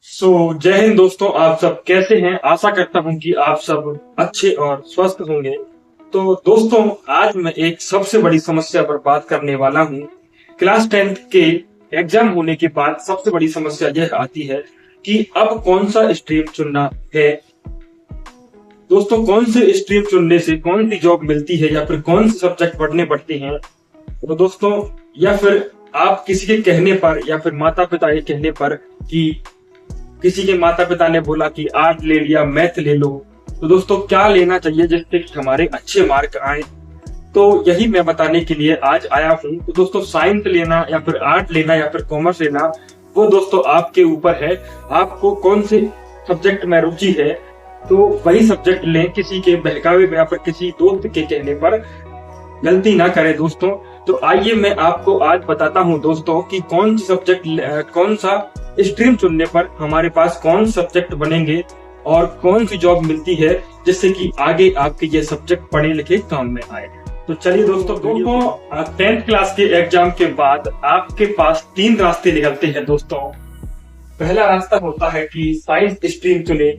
जय हिंद दोस्तों। आप सब कैसे हैं? आशा करता हूं कि आप सब अच्छे और स्वस्थ होंगे। तो दोस्तों, आज मैं एक सबसे बड़ी समस्या पर बात करने वाला हूं। क्लास 10th के एग्जाम होने के बाद सबसे बड़ी समस्या यह आती है कि अब कौन सा स्ट्रीम चुनना है। दोस्तों, कौन से स्ट्रीम चुनने से कौन सी जॉब मिलती है या फिर कौन से सब्जेक्ट पढ़ने पड़ते हैं। तो दोस्तों, या फिर आप किसी के कहने पर या फिर माता पिता के कहने पर कि किसी के माता पिता ने बोला कि आर्ट ले लिया, मैथ ले लो, तो दोस्तों क्या लेना चाहिए जिससे कि हमारे अच्छे मार्क आए। तो यही मैं बताने के लिए आज आया हूँ। तो दोस्तों, साइंस लेना या फिर आर्ट लेना या फिर कॉमर्स लेना, वो दोस्तों आपके ऊपर है। आपको कौन से सब्जेक्ट में रुचि है तो वही सब्जेक्ट लें। किसी के बहकावे में या फिर किसी दोस्त के कहने पर गलती ना करें दोस्तों। तो आइए मैं आपको आज बताता हूं दोस्तों कि कौन सा सब्जेक्ट, कौन सा स्ट्रीम चुनने पर हमारे पास कौन सब्जेक्ट बनेंगे और कौन सी जॉब मिलती है जिससे कि आगे आपके ये सब्जेक्ट पढ़े लिखे काम में आए। तो चलिए दोस्तों, 10th क्लास के एग्जाम के बाद आपके पास 3 रास्ते निकलते हैं दोस्तों। पहला रास्ता होता है कि साइंस स्ट्रीम चुने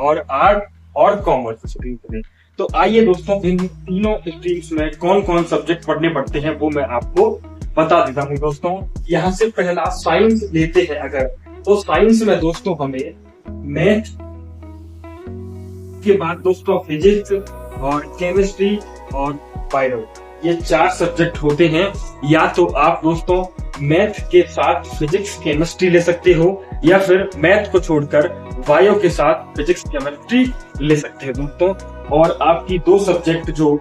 और आर्ट और कॉमर्स स्ट्रीम चुने। तो आइए दोस्तों, इन तीनों स्ट्रीम्स में कौन कौन सब्जेक्ट पढ़ने पड़ते हैं वो मैं आपको बता देता हूँ दोस्तों। यहाँ से पहला साइंस लेते हैं अगर, तो साइंस में दोस्तों हमें मैथ के बाद दोस्तों फिजिक्स और केमिस्ट्री और बायो, ये 4 सब्जेक्ट होते हैं। या तो आप दोस्तों मैथ के साथ फिजिक्स केमिस्ट्री ले सकते हो या फिर मैथ को छोड़कर बायो के साथ फिजिक्स केमिस्ट्री ले सकते हैं दोस्तों। और आपकी 2 सब्जेक्ट जो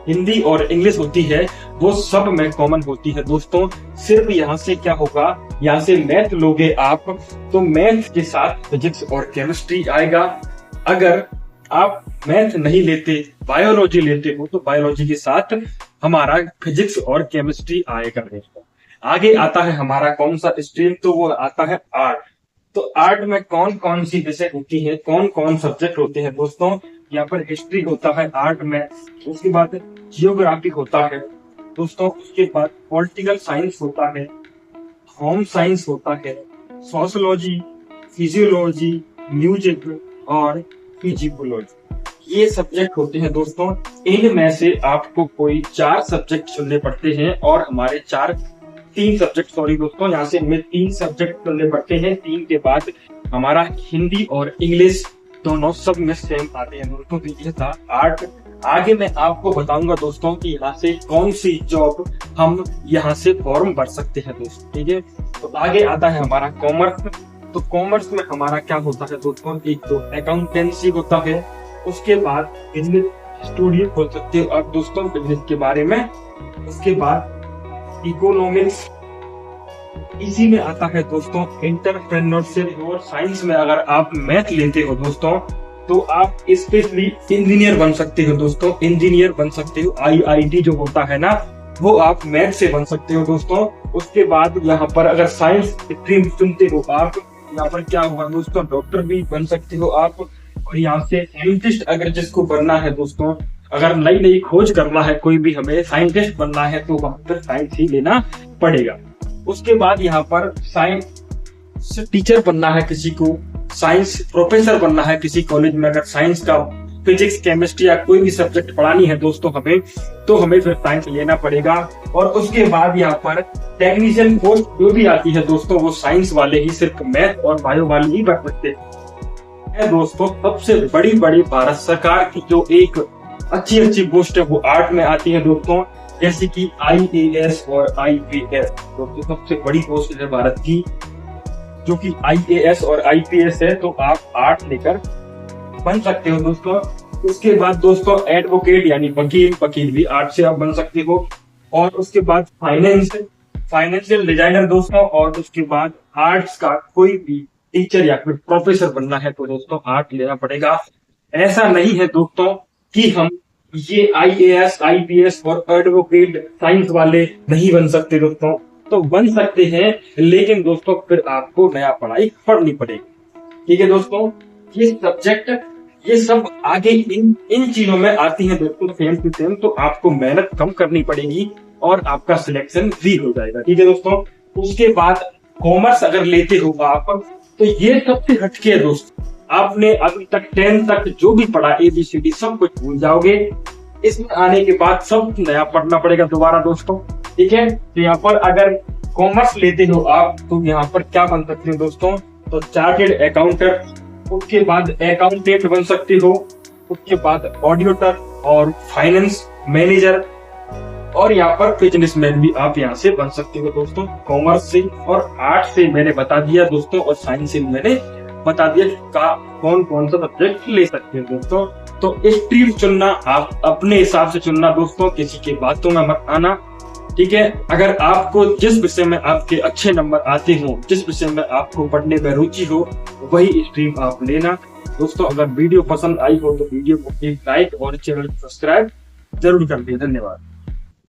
हिंदी और इंग्लिश होती है वो सब में कॉमन होती है दोस्तों। सिर्फ यहाँ से क्या होगा, यहाँ से मैथ लोगे आप तो मैथ के साथ फिजिक्स और केमिस्ट्री आएगा। अगर आप मैथ नहीं लेते, बायोलॉजी लेते हो, तो बायोलॉजी के साथ हमारा फिजिक्स और केमिस्ट्री आएगा दोस्तों। आगे आता है हमारा कौन सा स्ट्रीम, तो वो आता है आर्ट। तो आर्ट में कौन कौन सी विषय होती है, कौन कौन सब्जेक्ट होते हैं दोस्तों। यहाँ पर हिस्ट्री होता है आर्ट में, उसके बाद जियोग्राफी होता है दोस्तों, उसके बाद पॉलिटिकल साइंस होता है, होम साइंस होता है, सोशियोलॉजी, फिजियोलॉजी, म्यूजिक और फिजिकोलॉजी, ये सब्जेक्ट होते हैं दोस्तों। इनमें से आपको कोई 4 सब्जेक्ट चुनने पड़ते हैं और हमारे 3 सब्जेक्ट, सॉरी दोस्तों, यहाँ से हमें 3 सब्जेक्ट चुनने पड़ते हैं। 3 के बाद हमारा हिंदी और इंग्लिश दोनों सब में सेम आते हैं दोस्तों। तो ये था आर्ट। आगे मैं आपको बताऊंगा दोस्तों कि यहाँ से कौन सी जॉब हम यहाँ से फॉर्म भर सकते हैं दोस्तों, ठीक है। तो आगे आता है हमारा कॉमर्स। तो कॉमर्स में हमारा क्या होता है दोस्तों, एक तो अकाउंटेंसी होता है, उसके बाद बिजनेस स्टूडियो खोल सकते हो आप दोस्तों बिजनेस के बारे में, उसके बाद इकोनॉमिक्स, इसी में आता है दोस्तों एंटरप्रेन्योरशिप। और साइंस में अगर आप मैथ लेते हो दोस्तों तो आप स्पेशली इंजीनियर बन सकते हो दोस्तों, इंजीनियर बन सकते हो। IIT जो होता है ना, वो आप मैथ से बन सकते हो दोस्तों। उसके बाद यहाँ पर अगर साइंस स्ट्रीम चुनते हो आप, यहाँ पर क्या होगा दोस्तों, डॉक्टर भी बन सकते हो आप। और यहाँ से साइंटिस्ट अगर जिसको बनना है दोस्तों, अगर नई नई खोज करना है, कोई भी हमें साइंटिस्ट बनना है, तो वहां पर साइंस ही लेना पड़ेगा। उसके बाद यहाँ पर साइंस टीचर बनना है किसी को, साइंस प्रोफेसर बनना है किसी कॉलेज में, अगर साइंस का फिजिक्स केमिस्ट्री या कोई भी सब्जेक्ट पढ़ानी है दोस्तों हमें, तो हमें फिर साइंस लेना पड़ेगा। और उसके बाद यहाँ पर टेक्नीशियन पोस्ट जो भी आती है दोस्तों, वो साइंस वाले ही, सिर्फ मैथ और बायो वाले ही भर सकते हैं दोस्तों। सबसे बड़ी भारत सरकार की जो एक अच्छी पोस्ट है वो आर्ट में आती है दोस्तों, जैसे कि IAS और IPS दोस्तों। सबसे बड़ी पोस्ट है भारत की जो कि IAS और IPS है, तो आप आर्ट लेकर बन सकते हो दोस्तों। उसके बाद दोस्तों एडवोकेट यानी वकील भी आर्ट से आप बन सकते हो। और उसके बाद फाइनेंशियल डिजाइनर दोस्तों। और उसके बाद आर्ट्स का कोई भी टीचर या फिर प्रोफेसर बनना है तो दोस्तों आर्ट लेना पड़ेगा। ऐसा नहीं है दोस्तों कि हम ये IAS IPS और एडवोकेट साइंस वाले नहीं बन सकते दोस्तों, तो बन सकते हैं, लेकिन दोस्तों फिर आपको नया पढ़ाई पढ़नी पड़ेगी, ठीक है दोस्तों। ये सब्जेक्ट ये सब आगे इन चीजों में आती हैं दोस्तों, सेम टू सेम। तो आपको मेहनत कम करनी पड़ेगी और आपका सिलेक्शन भी हो जाएगा, ठीक है दोस्तों। उसके बाद कॉमर्स अगर लेते हो आप, तो ये सबसे हटके है दोस्तों। आपने अभी तक 10 तक जो भी पढ़ा ABCD सब कुछ भूल जाओगे। इसमें आने के बाद सब नया पढ़ना पड़ेगा दोबारा दोस्तों, ठीक है। तो यहाँ पर अगर कॉमर्स लेते हो आप तो यहाँ पर क्या बन सकते हो दोस्तों, तो चार्टेड अकाउंटेंट, उसके बाद अकाउंटेंट बन सकते हो, उसके बाद ऑडिटर और फाइनेंस मैनेजर, और यहाँ पर बिजनेसमैन भी आप यहाँ से बन सकते हो दोस्तों। कॉमर्स से और आर्ट्स से मैंने बता दिया दोस्तों, और साइंस से मैंने बता दिया का कौन कौन सा सब्जेक्ट ले सकते हैं दोस्तों। तो स्ट्रीम चुनना आप अपने हिसाब से चुनना दोस्तों, किसी की बातों में मत आना, ठीक है। अगर आपको जिस विषय में आपके अच्छे नंबर आते हो, जिस विषय में आपको पढ़ने में रुचि हो, वही स्ट्रीम आप लेना दोस्तों। अगर वीडियो पसंद आई हो तो वीडियो को एक लाइक और चैनल को सब्सक्राइब जरूर कर दिए। धन्यवाद।